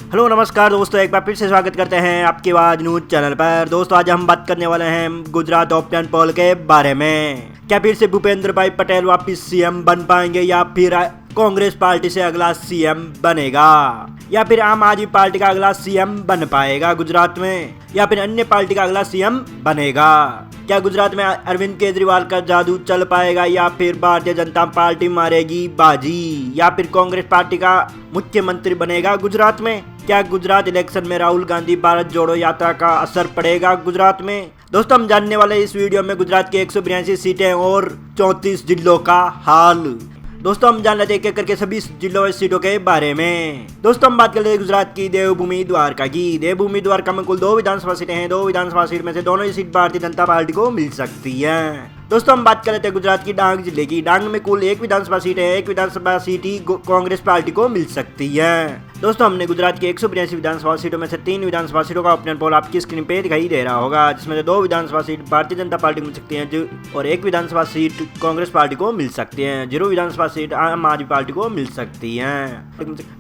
Hello नमस्कार दोस्तों, एक बार फिर से स्वागत करते हैं आपकी आवाज न्यूज चैनल पर। दोस्तों आज हम बात करने वाले हैं गुजरात ऑप्शन पोल के बारे में। क्या फिर से भूपेंद्र भाई पटेल वापिस सीएम बन पाएंगे या फिर कांग्रेस पार्टी से अगला सीएम बनेगा, या फिर आम आदमी पार्टी का अगला सीएम बन पाएगा गुजरात में, या फिर अन्य पार्टी का अगला सीएम बनेगा। क्या गुजरात में अरविंद केजरीवाल का जादू चल पाएगा या फिर भारतीय जनता पार्टी मारेगी बाजी, या फिर कांग्रेस पार्टी का मुख्यमंत्री बनेगा गुजरात में। क्या गुजरात इलेक्शन में राहुल गांधी भारत जोड़ो यात्रा का असर पड़ेगा गुजरात में। दोस्तों हम जानने वाले इस वीडियो में गुजरात की 182 सीटें और 34 जिलों का हाल। दोस्तों हम जान लेते हैं एक एक करके सभी जिलों और सीटों के बारे में। दोस्तों हम बात कर लेते हैं गुजरात की देवभूमि द्वारका की। देवभूमि द्वारका में कुल 2 विधानसभा सीटें हैं। 2 विधानसभा सीट में से दोनों ही सीट भारतीय जनता पार्टी को मिल सकती है। दोस्तों हम बात कर लेते हैं गुजरात की डांग जिले की। डांग में कुल 1 विधानसभा सीट है। 1 विधानसभा सीट ही कांग्रेस पार्टी को मिल सकती है। दोस्तों हमने गुजरात की 182 विधानसभा सीटों में से 3 विधानसभा सीटों का ओपिनियन पोल आपकी स्क्रीन पे दिखाई दे रहा होगा, जिसमें से 2 विधानसभा सीट भारतीय जनता पार्टी को मिल सकती है और 1 विधानसभा सीट कांग्रेस पार्टी को मिल सकती है। 0 विधानसभा सीट आम आदमी पार्टी को मिल सकती है।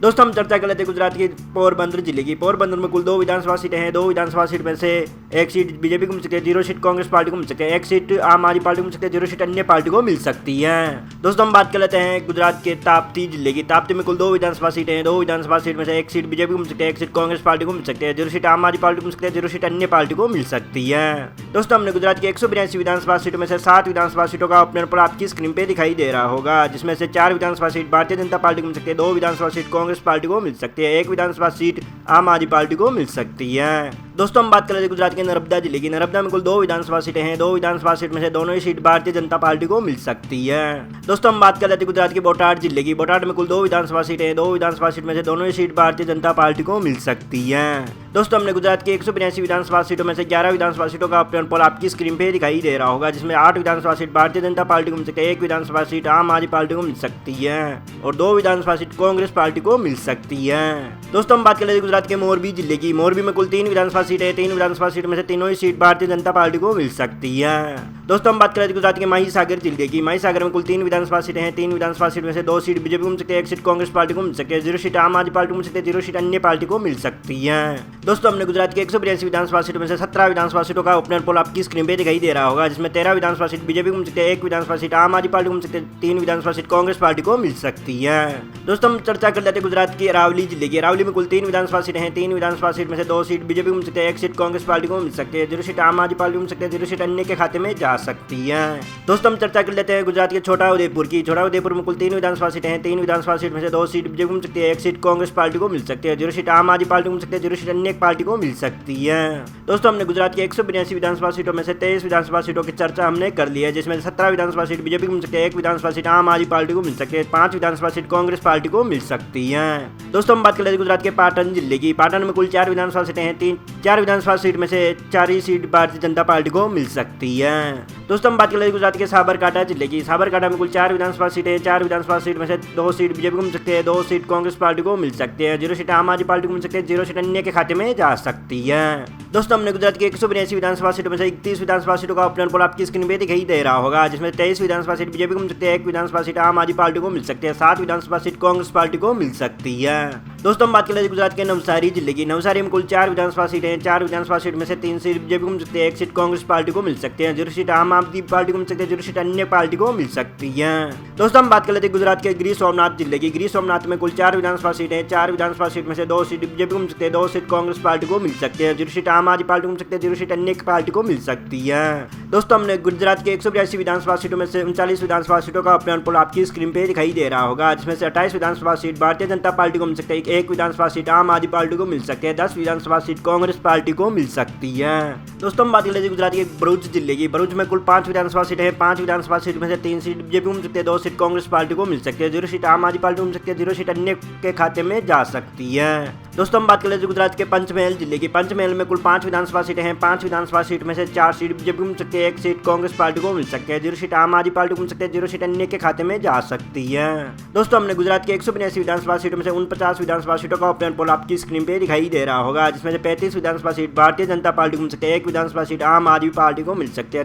दोस्तों हम चर्चा कर लेते हैं गुजरात के पोरबंदर जिले की। पोरबंदर में कुल 2 विधानसभा सीटें हैं। 2 विधानसभा सीट में से 1 सीट बीजेपी को मिल सकती है, 0 सीट कांग्रेस पार्टी को मिल सकती है, 1 सीट आम आदमी पार्टी को मिल सकती है, 0 सीट अन्य पार्टी को मिल सकती है। दोस्तों हम बात कर लेते हैं गुजरात के ताप्ती जिले की। ताप्ती में कुल 2 विधानसभा सीटें हैं। 2 विधानसभा सीट में से 1 सीट बीजेपी को मिल सकती है, 1 सीट कांग्रेस पार्टी को मिल सकती है, 0 सीट आम आदमी पार्टी को मिल सकती है, 0 सीट अन्य पार्टी को मिल सकती है। दोस्तों हमने गुजरात की 182 विधानसभा सीटों में से 7 विधानसभा सीटों का ओपिनियन पोल आपकी स्क्रीन पे दिखाई दे रहा होगा, जिसमें से 4 विधानसभा सीट भारतीय जनता पार्टी को मिल सकती है, 2 विधानसभा सीट कांग्रेस पार्टी को मिल सकती है, 1 विधानसभा सीट आम आदमी पार्टी को मिल सकती है। दोस्तों हम बात कर रहे थे गुजरात के नर्मदा जिले की। नर्मदा में कुल 2 विधानसभा सीटें हैं। 2 विधानसभा सीट में से दोनों ही सीट भारतीय जनता पार्टी को मिल सकती है। दोस्तों हम बात कर रहे थे गुजरात के बोटाड जिले की। बोटाड में कुल 2 विधानसभा सीटें हैं। 2 विधानसभा सीट में से दोनों ही सीट भारतीय जनता पार्टी को मिल सकती है। दोस्तों हमने गुजरात की 182 विधानसभा सीटों में से 11 विधानसभा सीटों का ओपिनियन पोल आपकी स्क्रीन पे दिखाई दे रहा होगा, जिसमें 8 विधानसभा सीट भारतीय जनता पार्टी को मिल सकती है, 1 विधानसभा सीट आम आदमी पार्टी को मिल सकती है और 2 विधानसभा सीट कांग्रेस पार्टी को मिल सकती है। दोस्तों हम बात कर रहे थे गुजरात के मोरबी जिले की। मोरबी में कुल 3 विधानसभा सीटें हैं। 3 विधानसभा सीट में से तीनों ही सीट भारतीय जनता पार्टी को मिल सकती है। दोस्तों हम बात कर रहे थे गुजरात के महिसागर जिले की। महिसागर में कुल 3 विधानसभा सीटें हैं। 3 विधानसभा सीट में से 2 सीट बीजेपी को मिल सकती है, 1 सीट कांग्रेस पार्टी को मिल सकती है, 0 सीट आम आदमी पार्टी को मिल सकती है, 0 सीट अन्य पार्टी को मिल सकती है। दोस्तों हमने गुजरात के 182 विधानसभा सीटों में से 17 विधानसभा सीटों का ओपिनियन पोल आपकी स्क्रीन पे दिखाई दे रहा होगा, जिसमें 13 विधानसभा सीट बीजेपी को मिल सकती है, 1 विधानसभा सीट आम आदमी पार्टी को मिल सकती है, 3 विधानसभा सीट कांग्रेस पार्टी को मिल सकती है। दोस्तों हम चर्चा कर लेते हैं गुजरात की अरावली जिले की। अरावली में कुल 3 विधानसभा सीटें हैं। 3 विधानसभा सीट में से 2 सीट बीजेपी को मिल सकती है, 1 सीट कांग्रेस पार्टी को मिल सकती है, 0 सीट आम आदमी पार्टी को मिल सकती है, 0 सीट अन्य के खाते में जा सकती है। दोस्तों हम चर्चा कर लेते हैं गुजरात के छोटा उदयपुर की। छोटा उदयपुर में कुल 3 विधानसभा सीटें हैं। 3 विधानसभा सीट में से 2 सीट बीजेपी को मिल सकती है, 1 सीट कांग्रेस पार्टी को मिल सकती है, 0 सीट आम आदमी पार्टी को मिल सकती है, 0 सीट अन्य पार्टी को मिल सकती है। दोस्तों हमने गुजरात की 182 विधानसभा सीटों में से 23 विधानसभा सीटों की चर्चा हमने कर ली है, जिसमें 17 विधानसभा सीट बीजेपी को मिल सकती है, 1 विधानसभा सीट आम आदमी पार्टी को मिल सकती है, 5 विधानसभा सीट कांग्रेस पार्टी को मिल सकती है। दोस्तों हम बात कर लेते हैं गुजरात के पाटन जिले की। पाटन में कुल 4 विधानसभा सीटें हैं। 4 विधानसभा सीट में से 4 ही सीट भारतीय जनता पार्टी को मिल सकती है। दोस्तों हम बात कर लेते हैं गुजरात के साबरकांठा जिले की। साबरकांठा में कुल 4 विधानसभा सीटें हैं। 4 विधानसभा सीट में से 2 सीट बीजेपी को मिल सकती है, 2 सीट कांग्रेस पार्टी को मिल सकती है, 0 सीट आम आदमी पार्टी को मिल सकती है, 0 सीट अन्य के खाते में जा सकती है। दोस्तों हमने गुजरात की 182 विधानसभा सीटों में से 31 विधानसभा सीटों का ओपिनियन पोल आपकी स्क्रीन पे दिखाई दे रहा होगा, जिसमें 23 विधानसभा सीट बीजेपी को मिल सकती है, 1 विधानसभा सीट आम आदमी पार्टी को मिल सकती है, 7 विधानसभा सीट कांग्रेस पार्टी को मिल सकती है। दोस्तों हम बात कर लेते हैं गुजरात के नवसारी जिले की। नवसारी में कुल 4 विधानसभा सीटें हैं। 4 विधानसभा सीट में से 3 सीट बीजेपी को मिल सकती है, 1 सीट कांग्रेस पार्टी को मिल सकती है, 0 सीट आम आदमी पार्टी को मिल सकती है, 0 सीट अन्य पार्टी को मिल सकती है। दोस्तों हम बात कर लेते हैं गुजरात के गिर सोमनाथ जिले की। गिर सोमनाथ में कुल 4 विधानसभा सीटें हैं। 4 विधानसभा सीट में से 2 सीट बीजेपी को मिल सकती है, 2 सीट कांग्रेस पार्टी को मिल सकती है, 0 सीट आम आदमी पार्टी को मिल सकती है, 0 सीट अन्य पार्टी को मिल सकती है। दोस्तों हमने गुजरात के 182 विधानसभा सीटों में से 39 विधानसभा सीटों का ओपिनियन पोल आपकी स्क्रीन पे दिखाई दे रहा होगा, जिसमें से 28 विधानसभा सीट भारतीय जनता पार्टी को मिल सकती है, 1 विधानसभा सीट आम आदमी पार्टी को मिल सकती है, 10 विधानसभा सीट कांग्रेस पार्टी को मिल सकती है। दोस्तों हम बात कर लेते हैं गुजरात के भरूच जिले की। भरूच में कुल 5 विधानसभा सीटें हैं। 5 विधानसभा सीट में से 3 सीट बीजेपी को मिल सकती है, 2 सीट कांग्रेस पार्टी को मिल सकती है, 0 सीट आम आदमी पार्टी को मिल सकती है, 0 सीट अन्य के खाते में जा सकती है। दोस्तों हम बात कर लेते हैं गुजरात के पंचमहल जिले की। पंचमहल में कुल 5 विधानसभा सीटें हैं। 5 विधानसभा सीट में से 4 सीट बीजेपी को मिल सकती है, 1 सीट कांग्रेस पार्टी को मिल सकती है, 0 सीट आम आदमी पार्टी को मिल सकती है, 0 सीट अन्य के खाते में जा सकती है। दोस्तों हमने गुजरात की 182 विधानसभा सीटों में से 49 विधानसभा सीटों का ओपिनियन पोल आपकी स्क्रीन पे दिखाई दे रहा होगा, जिसमें से 35 विधानसभा सीट भारतीय जनता पार्टी को मिल सकती है, 1 विधानसभा सीट आम आदमी पार्टी को मिल सकती है,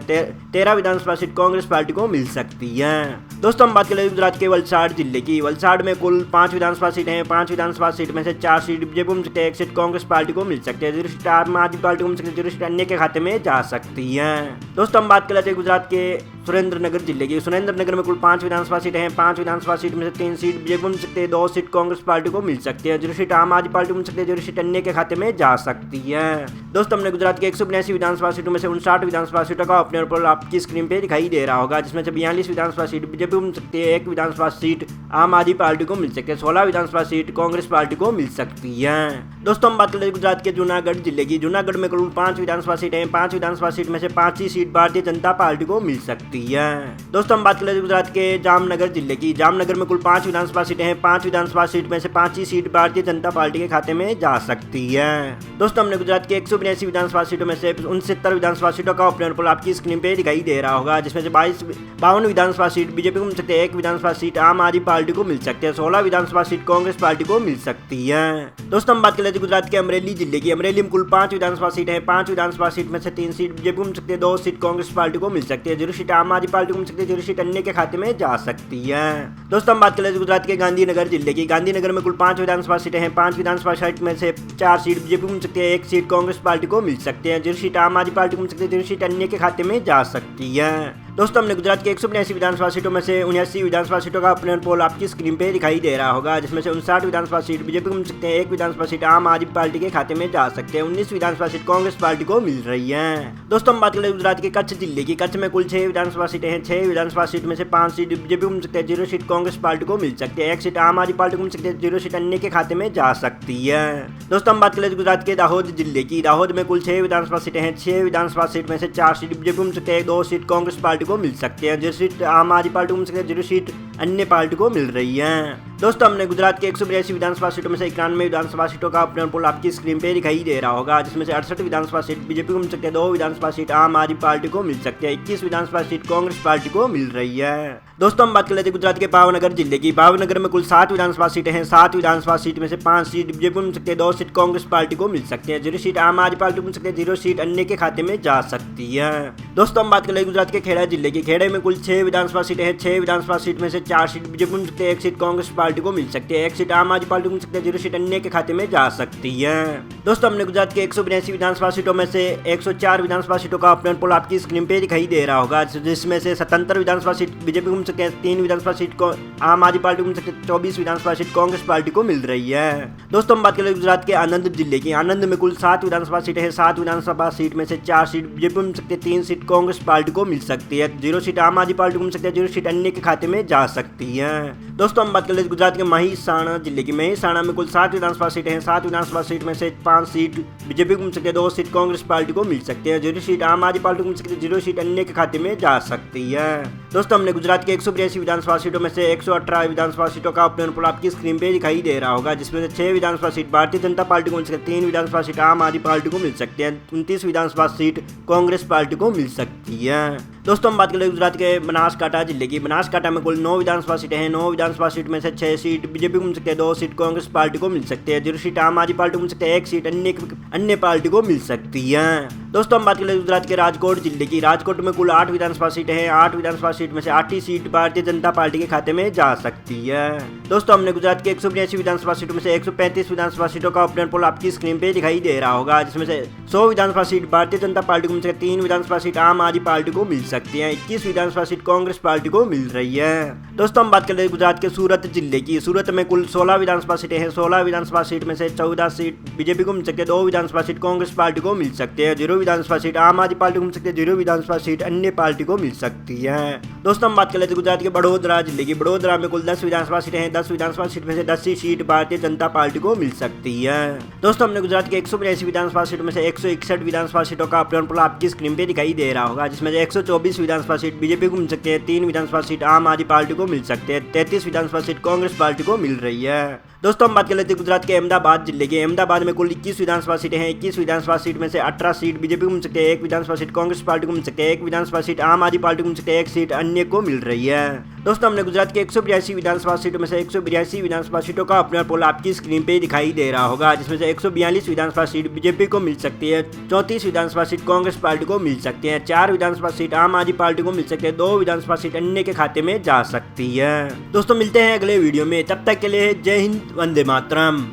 13 विधानसभा सीट कांग्रेस पार्टी को मिल सकती है। दोस्तों हम बात कर लेते हैं गुजरात के वलसाड़ जिले की। वलसाड़ में कुल 5 विधानसभा सीटें हैं। 5 विधानसभा सीट में से 4 सीट बीजेपी को मिल सकती है, एक सीट कांग्रेस पार्टी को मिल सकती है, 0 सीट आम आदमी पार्टी को मिल सकती है, 0 सीट अन्य के खाते में जा सकती है। दोस्तों हम बात कर लेते हैं गुजरात के सुरेंद्रनगर जिले की। सुरेंद्रनगर में कुल 5 विधानसभा सीटें हैं। 5 विधानसभा सीट में से 3 सीट बीजेपी को मिल सकती है, 2 सीट कांग्रेस पार्टी को मिल सकती है, 0 सीट आम आदमी पार्टी को मिल सकती है, 0 सीट अन्य के खाते में जा सकती है। दोस्तों हमने गुजरात के 182 विधानसभा सीटों में से 59 विधानसभा सीटों का ओपिनियन पोल आपकी स्क्रीन पे दिखाई दे रहा होगा, जिसमें से 42 विधानसभा सीट बीजेपी को मिल सकती है, 1 विधानसभा सीट आम आदमी पार्टी को मिल सकती है, 16 विधानसभा सीट कांग्रेस पार्टी को मिल सकती है। दोस्तों हम बात करें गुजरात के जूनागढ़ जिले की। जूनागढ़ में कुल 5 विधानसभा सीटें हैं। 5 विधानसभा सीट में से 5 ही सीट भारतीय जनता पार्टी को मिल सकती है। दोस्तों हम बात करें गुजरात के जामनगर जिले की। जामनगर में कुल 5 विधानसभा सीटें हैं। 5 विधानसभा सीट में से 5 ही सीट भारतीय जनता पार्टी के खाते में जा सकती है। दोस्तों हमने गुजरात के 182 विधानसभा सीटों में से 69 विधानसभा सीटों का ओपिनियन पोल आपकी स्क्रीन पे दिखाई दे रहा होगा, जिसमें से 52 विधानसभा सीट बीजेपी को मिल सकती है, 1 विधानसभा सीट आम आदमी पार्टी को मिल सकती है, 16 विधानसभा सीट कांग्रेस पार्टी को मिल सकती है। दोस्तों हम बात कर लेते हैं गुजरात के अमरेली जिले की। अमरेली में कुल 5 विधानसभा सीट है। 5 विधानसभा सीट में से 3 सीट बीजेपी को मिल सकती है, 2 सीट कांग्रेस पार्टी को मिल सकती है, 0 सीट आम आदमी पार्टी को मिल सकती है, 0 सीट अन्य के खाते में जा सकती है। दोस्तों हम बात कर लेते हैं गुजरात के गांधीनगर जिले की। गांधीनगर में कुल 5 विधानसभा सीटें हैं। 5 विधानसभा सीट में से 4 सीट बीजेपी को मिल सकती है, 1 सीट कांग्रेस पार्टी को मिल सकती है, 0 सीट आम आदमी पार्टी को मिल सकती है, 0 सीट अन्य के खाते में जा सकती है। दोस्तों हमने गुजरात के 182 विधानसभा सीटों में से 79 विधानसभा सीटों का ओपिनियन पोल आपकी स्क्रीन पे दिखाई दे रहा होगा, जिसमें से 59 विधानसभा सीट बीजेपी को मिल सकते हैं, 1 विधानसभा सीट आम आदमी पार्टी के खाते में जा सकते हैं, 19 विधानसभा सीट कांग्रेस पार्टी को मिल रही है। दोस्तों हम बात करें गुजरात के कच्छ जिले की। कच्छ में कुल 6 विधानसभा सीटें हैं। 6 विधानसभा सीट में से 5 सीट बीजेपी को मिल सकते हैं, 0 सीट कांग्रेस पार्टी को मिल सकती है, 1 सीट आम आदमी पार्टी को मिल सकती है, 0 सीट अन्य के खाते में जा सकती है। दोस्तों हम बात करें गुजरात के दाहोद जिले की। दाहोद में कुल 6 विधानसभा सीटें हैं। 6 विधानसभा सीट में से 4 सीट बीजेपी को मिल सकते हैं, 2 सीट कांग्रेस पार्टी को मिल सकती है, 0 सीट आम आदमी पार्टी को मिल सकती है, 0 सीट अन्य पार्टी को मिल रही है। दोस्तों हमने गुजरात के 182 विधानसभा सीटों में से 91 विधानसभा सीटों का ओपिनियन पोल आपकी स्क्रीन पे दिखाई दे रहा होगा, जिसमें से 68 विधानसभा सीट बीजेपी को मिल सकती है, 2 विधानसभा सीट आम आदमी पार्टी को मिल सकती है, 21 विधानसभा सीट कांग्रेस पार्टी को मिल रही है। दोस्तों हम बात कर लेते हैं गुजरात के भावनगर जिले की। भावनगर में कुल 7 विधानसभा सीटें हैं। 7 विधानसभा सीट में से 5 सीट बीजेपी को मिल सकती है, 2 सीट कांग्रेस पार्टी को मिल सकती है, 0 सीट आम आदमी पार्टी को मिल सकती है, 0 सीट अन्य के खाते में जा सकती है। दोस्तों हम बात कर लेते हैं गुजरात के खेड़ा जिले की। खेड़े में कुल 6 विधानसभा सीटें हैं। 6 विधानसभा सीट में से 4 सीट बीजेपी को मिल सकती है, 1 सीट कांग्रेस पार्टी को मिल सकती है, 1 सीट आम आदमी पार्टी को मिल सकती है, 0 सीट अन्य के खाते में जा सकती है। दोस्तों हमने गुजरात के 182 विधानसभा सीटों में से 104 विधानसभा सीटों का ओपिनियन पोल आपकी स्क्रीन पे दिखाई दे रहा होगा, जिसमें से 77 विधानसभा सीट बीजेपी को मिल सकते हैं, 3 विधानसभा सीट को आम आदमी पार्टी को मिल सकती है, 24 विधानसभा सीट कांग्रेस पार्टी को मिल रही है। दोस्तों हम बात करें गुजरात के आनंद जिले की। आनंद में कुल 7 विधानसभा सीटें हैं। 7 विधानसभा सीट में से 4 सीट बीजेपी को मिल सकती है, 3 सीट कांग्रेस पार्टी को मिल सकती है, 0 सीट आम आदमी पार्टी को मिल सकती है, 0 सीट अन्य के खाते में जा सकती है। दोस्तों हम बात करें गुजरात के महिसाणा जिले की। महिसाणा में कुल 7 विधानसभा सीटें हैं। 7 विधानसभा सीट में से 5 सीट बीजेपी को मिल सकती है, 2 सीट कांग्रेस पार्टी को मिल सकती है, 0 सीट आम आदमी पार्टी को मिल सकती है, 0 सीट अन्य के खाते में जा सकती है। दोस्तों हमने गुजरात के 182 विधानसभा सीटों में से 118 विधानसभा सीटों का ओपिनियन पोल आपकी स्क्रीन पे दिखाई दे रहा होगा, जिसमें से 6 विधानसभा सीट भारतीय जनता पार्टी को मिल सकती है, 3 विधानसभा सीट आम आदमी पार्टी को मिल सकती है, 29 विधानसभा सीट कांग्रेस पार्टी को मिल सकती है। दोस्तों हम बात करें गुजरात के बनासकांठा जिले की। बनासकांठा में कुल 9 विधानसभा सीटें हैं। 9 विधानसभा सीट में से 6 सीट बीजेपी को मिल सकती है, 2 सीट कांग्रेस पार्टी को मिल सकती है, 0 सीट आम आदमी पार्टी को मिल सकती है, 1 सीट अन्य पार्टी को मिल सकती है। दोस्तों हम बात करें गुजरात के राजकोट जिले की। राजकोट में कुल 8 विधानसभा सीटें हैं। 8 विधानसभा सीट में से 8 ही सीट भारतीय जनता पार्टी के खाते में जा सकती है। दोस्तों हमने गुजरात के 182 विधानसभा सीटों में से 135 विधानसभा सीटों का ओपिनियन पोल आपकी स्क्रीन पे दिखाई दे रहा होगा, जिसमें से 100 विधानसभा सीट भारतीय जनता पार्टी को मिल सकती है, 3 विधानसभा सीट आम आदमी पार्टी को मिल सकती है, 21 विधानसभा सीट कांग्रेस पार्टी को मिल रही है। दोस्तों हम बात कर रहे हैं गुजरात के सूरत जिले की। सूरत में कुल 16 विधानसभा सीटें हैं। 16 विधानसभा सीट में से 14 सीट बीजेपी को मिल सकती है, 2 विधानसभा सीट कांग्रेस पार्टी को मिल सकती है, 0 विधानसभा सीट आम आदमी पार्टी को मिल सकती है, 0 विधानसभा सीट अन्य पार्टी को मिल सकती है। दोस्तों हम बात कर लेते हैं गुजरात के बड़ोदरा जिले की। बड़ोदरा में कुल 10 विधानसभा सीटें हैं। 10 विधानसभा सीट में से 10 ही सीट भारतीय जनता पार्टी को मिल सकती है। दोस्तों हमने गुजरात के 182 विधानसभा सीटों में से 161 विधानसभा सीटों का ओपिनियन पोल आपकी स्क्रीन पे दिखाई दे रहा होगा, जिसमें से 124 विधानसभा सीट बीजेपी को मिल सकती है, 3 विधानसभा सीट आम आदमी पार्टी को मिल सकते हैं, 33 विधानसभा सीट कांग्रेस पार्टी को मिल रही है। दोस्तों हम बात कर लेते हैं गुजरात के अहमदाबाद जिले के। अहमदाबाद में कुल 21 विधानसभा सीटें हैं। 21 विधानसभा सीट में से 18 सीट बीजेपी को मिल सकती है, 1 विधानसभा सीट कांग्रेस पार्टी को मिल सकती है, 1 विधानसभा सीट आम आदमी पार्टी को मिल सकती है, 1 सीट अन्य को मिल रही है। दोस्तों हमने गुजरात के 182 विधानसभा सीटों में से 182 विधानसभा सीटों का ओपिनियन पोल आपकी स्क्रीन पे दिखाई दे रहा होगा, जिसमें से 142 विधानसभा सीट बीजेपी को मिल सकती है, 34 विधानसभा सीट कांग्रेस पार्टी को मिल सकती है, 4 विधानसभा सीट आम आदमी पार्टी को मिल सकती है, 2 विधानसभा सीट अन्य के खाते में जा सकती है। दोस्तों मिलते हैं अगले वीडियो में, तब तक के लिए जय हिंद, वंदे मातरम।